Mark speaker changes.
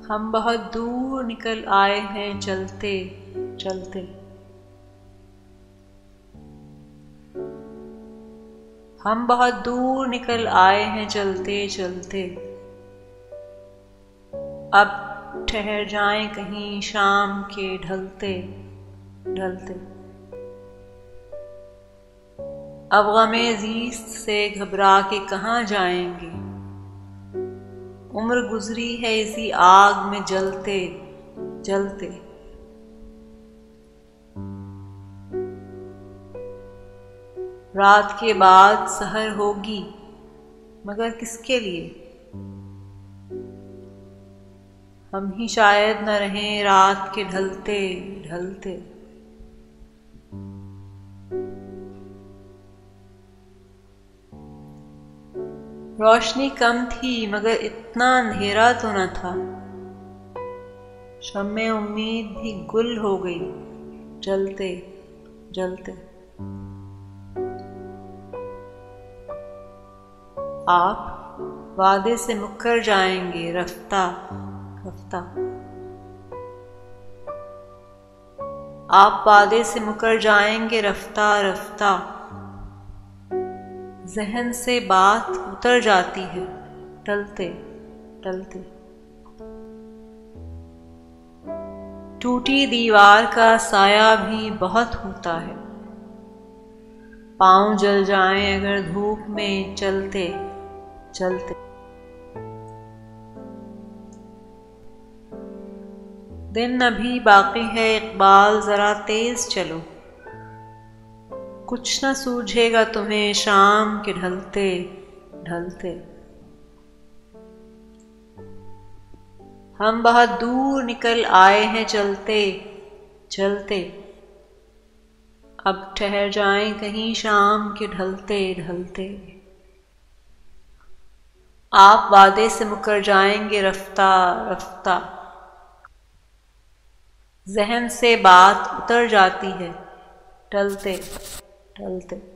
Speaker 1: हम बहुत दूर निकल आए हैं चलते चलते। हम बहुत दूर निकल आए हैं चलते चलते। अब ठहर जाएं कहीं शाम के ढलते ढलते। अब गमे ज़ीस्त से घबरा के कहाँ जाएंगे। उम्र गुजरी है इसी आग में जलते जलते। रात के बाद सहर होगी मगर किसके लिए। हम ही शायद न रहें रात के ढलते ढलते। रोशनी कम थी मगर इतना अंधेरा तो न था। शम्मे उम्मीद भी गुल हो गई जलते जलते। आप वादे से मुकर जाएंगे रफ्ता रफ्ता। आप वादे से मुकर जाएंगे रफ्ता रफ्ता। जहन से बात उतर जाती है टलते टलते। टूटी दीवार का साया भी बहुत होता है। पांव जल जाएं अगर धूप में चलते चलते। दिन अभी बाकी है इकबाल जरा तेज चलो। कुछ न सूझेगा तुम्हें शाम के ढलते ढलते। हम बहुत दूर निकल आए हैं चलते चलते। अब ठहर जाएं कहीं शाम के ढलते ढलते। आप वादे से मुकर जाएंगे रफ्ता रफ्ता। जहन से बात उतर जाती है टलते टलते।